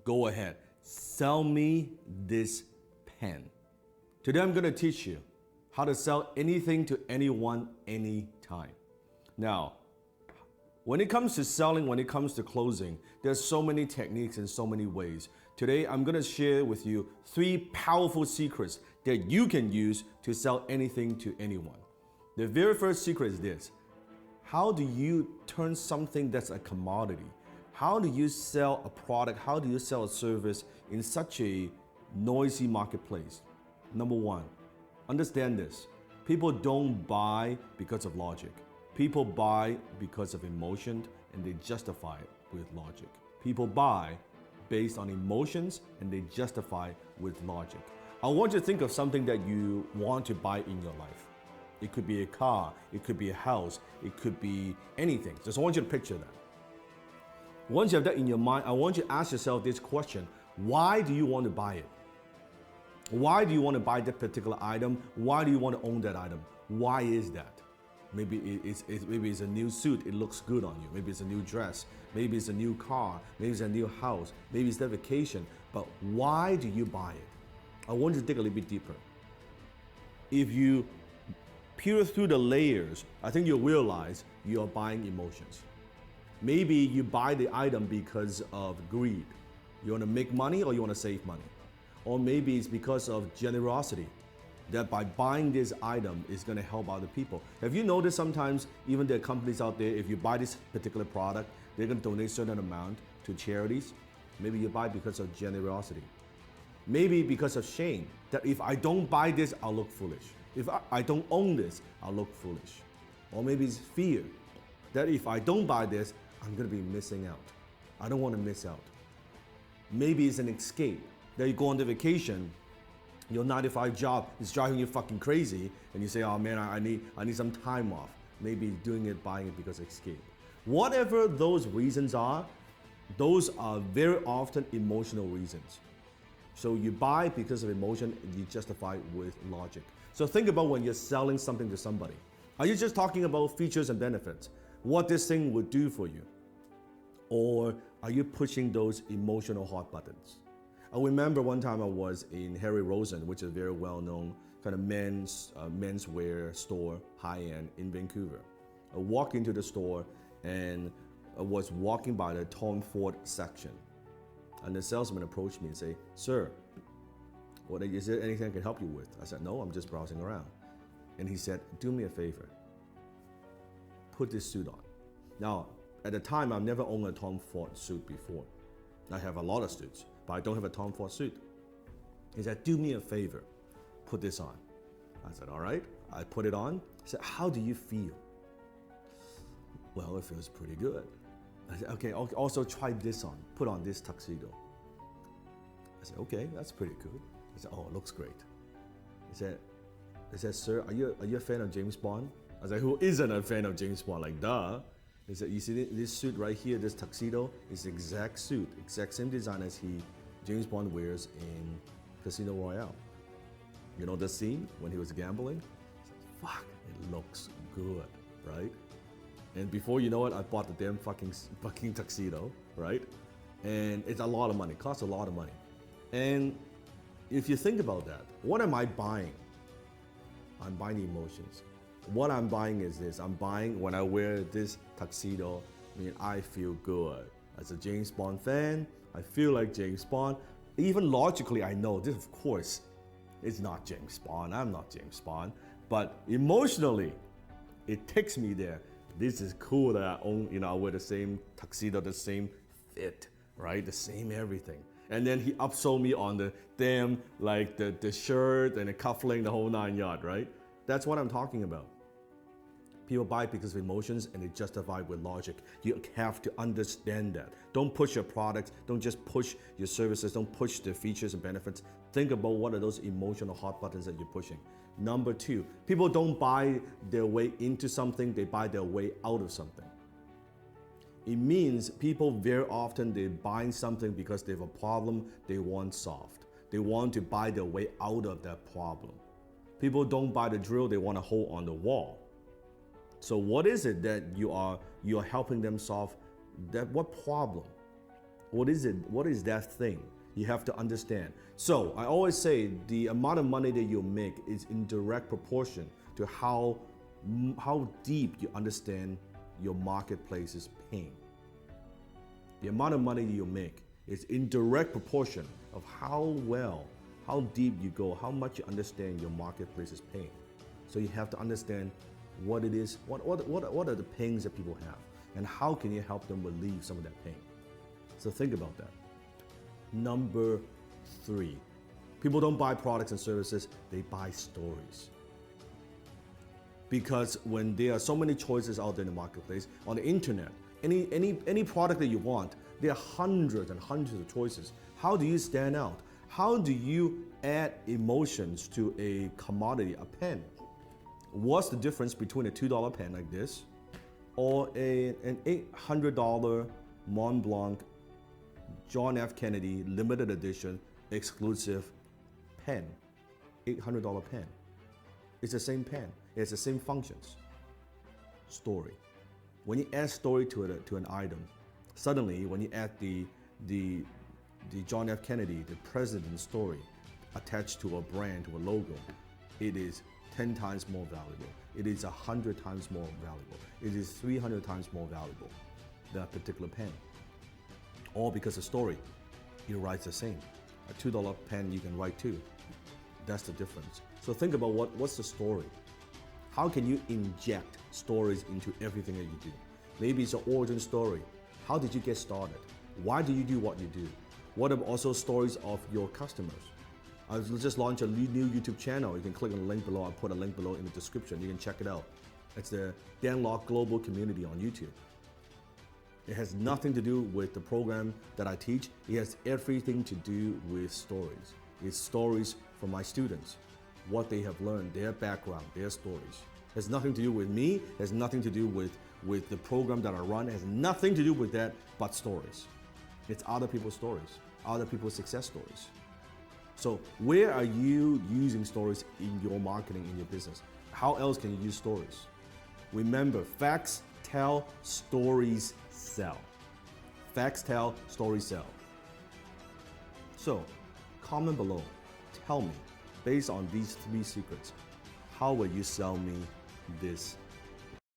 go ahead, sell me this pen. Today I'm going to teach you how to sell anything to anyone, anytime. Now, when it comes to selling, when it comes to closing, there's so many techniques and so many ways. Today, I'm gonna share with you 3 powerful secrets that you can use to sell anything to anyone. The very first secret is this. How do you turn something that's a commodity? How do you sell a product? How do you sell a service in such a noisy marketplace? Number 1, understand this. People don't buy because of logic. People buy because of emotion and they justify it with logic. People buy based on emotions and they justify with logic. I want you to think of something that you want to buy in your life. It could be a car, it could be a house, it could be anything. Just I want you to picture that. Once you have that in your mind, I want you to ask yourself this question. Why do you want to buy it? Why do you want to buy that particular item? Why do you want to own that item? Why is that? Maybe it's a new suit, it looks good on you. Maybe it's a new dress. Maybe it's a new car. Maybe it's a new house. Maybe it's that vacation. But why do you buy it? I want you to dig a little bit deeper. If you peel through the layers, I think you'll realize you are buying emotions. Maybe you buy the item because of greed. You want to make money or you want to save money. Or maybe it's because of generosity, that by buying this item is going to help other people. Have you noticed sometimes even there are companies out there, if you buy this particular product, they're going to donate a certain amount to charities? Maybe you buy because of generosity. Maybe because of shame, that if I don't buy this, I'll look foolish. If I don't own this, I'll look foolish. Or maybe it's fear, that if I don't buy this, I'm going to be missing out. I don't want to miss out. Maybe it's an escape, that you go on the vacation, your 9-to-5 job is driving you fucking crazy, and you say, oh man, I need some time off. Maybe doing it, buying it because of escape. Whatever those reasons are, those are very often emotional reasons. So you buy because of emotion and you justify with logic. So think about when you're selling something to somebody. Are you just talking about features and benefits? What this thing would do for you? Or are you pushing those emotional hot buttons? I remember one time I was in Harry Rosen, which is a very well-known kind of menswear store, high-end in Vancouver. I walked into the store and I was walking by the Tom Ford section. And the salesman approached me and said, sir, is there anything I can help you with? I said, no, I'm just browsing around. And he said, do me a favor. Put this suit on. Now, at the time, I've never owned a Tom Ford suit before. I have a lot of suits, but I don't have a Tom Ford suit. He said, do me a favor, put this on. I said, all right. I put it on. He said, how do you feel? Well, it feels pretty good. I said, okay, also try this on. Put on this tuxedo. I said, okay, that's pretty good. He said, oh, it looks great. He said, sir, are you a fan of James Bond? I said, who isn't a fan of James Bond? Like, duh. He said, you see this suit right here, this tuxedo, is the exact suit, exact same design as James Bond wears in Casino Royale. You know the scene when he was gambling? I said, fuck, it looks good, right? And before you know it, I bought the damn fucking tuxedo, right? And it's a lot of money, costs a lot of money. And if you think about that, what am I buying? I'm buying emotions. What I'm buying is this. I'm buying when I wear this tuxedo, I feel good. As a James Bond fan, I feel like James Bond. Even logically, I know this, of course, it's not James Bond. I'm not James Bond. But emotionally, it takes me there. This is cool that I own, I wear the same tuxedo, the same fit, right? The same everything. And then he upsold me on the damn, like the shirt and the cufflink, the whole 9 yards, right? That's what I'm talking about. People buy because of emotions and they justify with logic. You have to understand that. Don't push your products, don't just push your services, don't push the features and benefits. Think about what are those emotional hot buttons that you're pushing. Number 2, people don't buy their way into something, they buy their way out of something. It means people very often, they're buying something because they have a problem they want solved. They want to buy their way out of that problem. People don't buy the drill, they want to hold on the wall. So what is it that you are helping them solve? What problem? What is it? What is that thing? You have to understand. So I always say the amount of money that you make is in direct proportion to how deep you understand your marketplace's pain. The amount of money you make is in direct proportion of how deep you go, how much you understand your marketplace's pain. So you have to understand what it is, what are the pains that people have, and how can you help them relieve some of that pain. So think about that. Number 3, people don't buy products and services, they buy stories. Because when there are so many choices out there in the marketplace, on the internet, any product that you want, there are hundreds and hundreds of choices. How do you stand out? How do you add emotions to a commodity, a pen? What's the difference between a $2 pen like this or an $800 Mont Blanc John F. Kennedy limited edition exclusive pen? $800 pen. It's the same pen. It has the same functions. Story. When you add story to an item, suddenly when you add the John F. Kennedy, the president's story attached to a brand, to a logo, it is 10 times more valuable. It is 100 times more valuable. It is 300 times more valuable, that particular pen. All because the story, it writes the same. A $2 pen you can write too. That's the difference. So think about what's the story? How can you inject stories into everything that you do? Maybe it's an origin story. How did you get started? Why do you do what you do? What are also stories of your customers? I just launched a new YouTube channel. You can click on the link below. I'll put a link below in the description. You can check it out. It's the Dan Lok Global Community on YouTube. It has nothing to do with the program that I teach. It has everything to do with stories. It's stories from my students, what they have learned, their background, their stories. It has nothing to do with me. It has nothing to do with the program that I run. It has nothing to do with that but stories. It's other people's stories, other people's success stories. So where are you using stories in your marketing, in your business? How else can you use stories? Remember, facts tell, stories sell. Facts tell, stories sell. So comment below, tell me, based on these 3 secrets, how will you sell me this